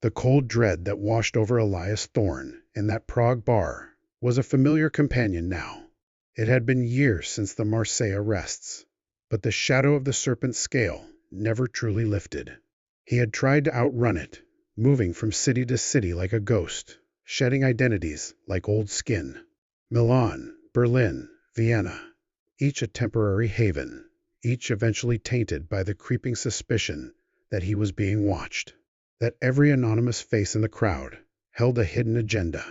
The cold dread that washed over Elias Thorne in that Prague bar was a familiar companion now. It had been years since the Marseille arrests, but the shadow of the Serpent's scale never truly lifted. He had tried to outrun it, moving from city to city like a ghost, shedding identities like old skin. Milan, Berlin, Vienna, each a temporary haven, each eventually tainted by the creeping suspicion that he was being watched, that every anonymous face in the crowd held a hidden agenda.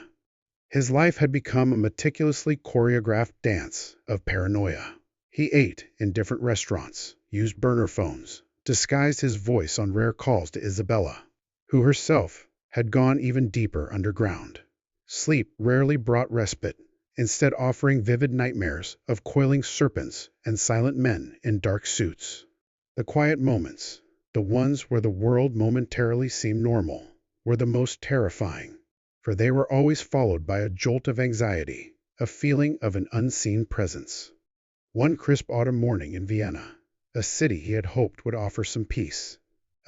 His life had become a meticulously choreographed dance of paranoia. He ate in different restaurants, used burner phones, disguised his voice on rare calls to Isabella, who herself had gone even deeper underground. Sleep rarely brought respite, instead offering vivid nightmares of coiling serpents and silent men in dark suits. The quiet moments, the ones where the world momentarily seemed normal, were the most terrifying, for they were always followed by a jolt of anxiety, a feeling of an unseen presence. One crisp autumn morning in Vienna, a city he had hoped would offer some peace,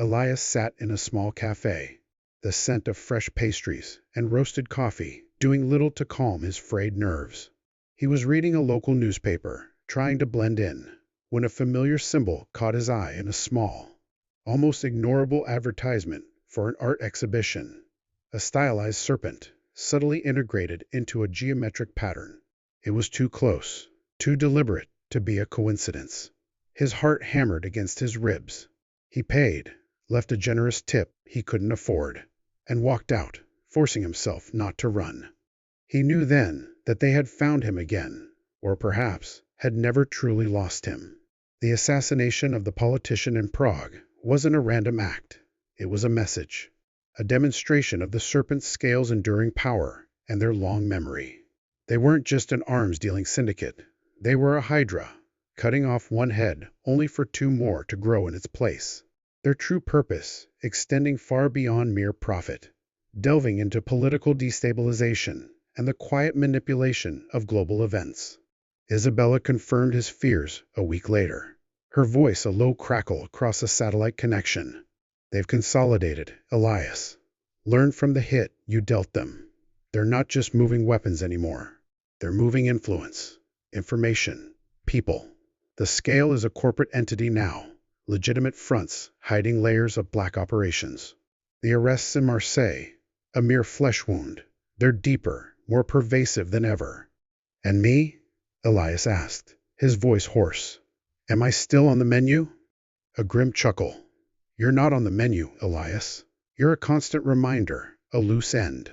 Elias sat in a small cafe, the scent of fresh pastries and roasted coffee doing little to calm his frayed nerves. He was reading a local newspaper, trying to blend in, when a familiar symbol caught his eye in a small, almost ignorable advertisement for an art exhibition. A stylized serpent, subtly integrated into a geometric pattern. It was too close, too deliberate to be a coincidence. His heart hammered against his ribs. He paid, left a generous tip he couldn't afford, and walked out, forcing himself not to run. He knew then that they had found him again, or perhaps had never truly lost him. The assassination of the politician in Prague wasn't a random act. It was a message, a demonstration of the Serpent's scale's enduring power and their long memory. They weren't just an arms-dealing syndicate. They were a hydra, cutting off one head only for two more to grow in its place. Their true purpose extending far beyond mere profit, delving into political destabilization and the quiet manipulation of global events. Isabella confirmed his fears a week later, her voice a low crackle across a satellite connection. They've consolidated, Elias. Learn from the hit you dealt them. They're not just moving weapons anymore. They're moving influence, information, people. The scale is a corporate entity now, legitimate fronts hiding layers of black operations. The arrests in Marseille, a mere flesh wound. They're deeper, more pervasive than ever. And me? Elias asked, his voice hoarse. Am I still on the menu? A grim chuckle. You're not on the menu, Elias. You're a constant reminder, a loose end,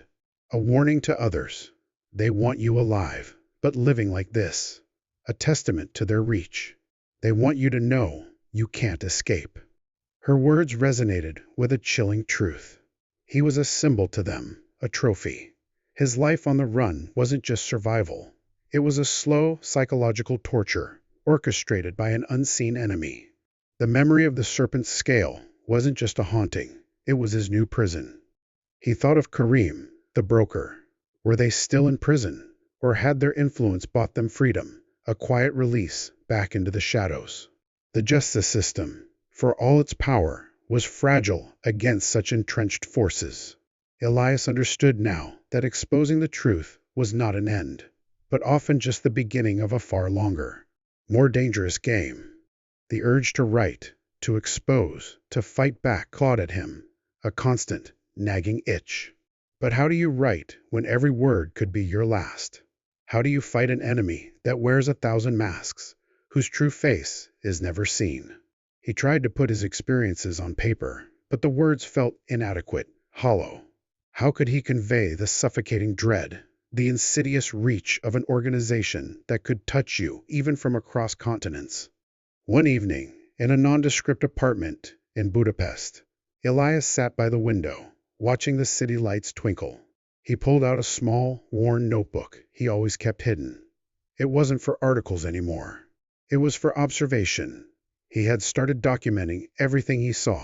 a warning to others. They want you alive, but living like this. A testament to their reach. They want you to know you can't escape. Her words resonated with a chilling truth. He was a symbol to them, a trophy. His life on the run wasn't just survival. It was a slow, psychological torture, orchestrated by an unseen enemy. The memory of the Serpent's scale wasn't just a haunting. It was his new prison. He thought of Karim, the broker. Were they still in prison, or had their influence bought them freedom, a quiet release back into the shadows? The justice system, for all its power, was fragile against such entrenched forces. Elias understood now that exposing the truth was not an end, but often just the beginning of a far longer, more dangerous game. The urge to write, to expose, to fight back clawed at him, a constant, nagging itch. But how do you write when every word could be your last? How do you fight an enemy that wears 1,000 masks, whose true face is never seen? He tried to put his experiences on paper, but the words felt inadequate, hollow. How could he convey the suffocating dread, the insidious reach of an organization that could touch you even from across continents? One evening, in a nondescript apartment in Budapest, Elias sat by the window, watching the city lights twinkle. He pulled out a small, worn notebook he always kept hidden. It wasn't for articles anymore. It was for observation. He had started documenting everything he saw,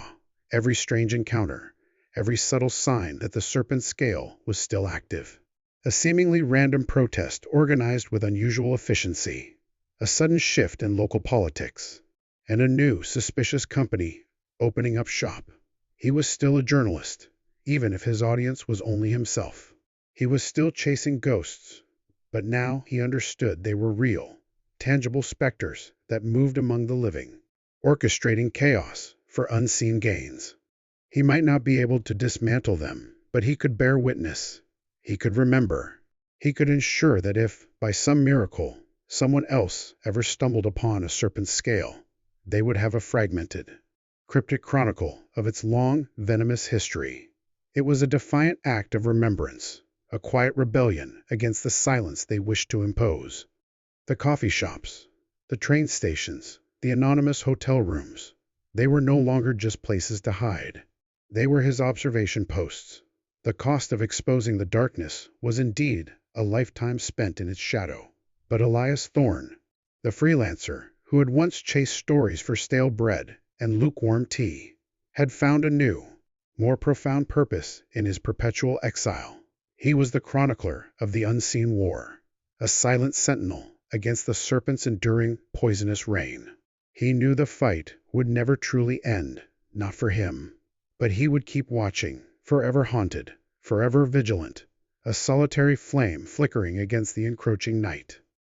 every strange encounter, every subtle sign that the Serpent scale was still active. A seemingly random protest organized with unusual efficiency, a sudden shift in local politics, and a new, suspicious company opening up shop. He was still a journalist, even if his audience was only himself. He was still chasing ghosts, but now he understood they were real, tangible specters that moved among the living, orchestrating chaos for unseen gains. He might not be able to dismantle them, but he could bear witness. He could remember. He could ensure that if, by some miracle, someone else ever stumbled upon a serpent's scale, they would have a fragmented, cryptic chronicle of its long, venomous history. It was a defiant act of remembrance, a quiet rebellion against the silence they wished to impose. The coffee shops, the train stations, the anonymous hotel rooms, they were no longer just places to hide. They were his observation posts. The cost of exposing the darkness was indeed a lifetime spent in its shadow. But Elias Thorne, the freelancer who had once chased stories for stale bread and lukewarm tea, had found a new, more profound purpose in his perpetual exile. He was the chronicler of the unseen war, a silent sentinel against the serpent's enduring poisonous reign. He knew the fight would never truly end, not for him. But he would keep watching, forever haunted, forever vigilant, a solitary flame flickering against the encroaching night.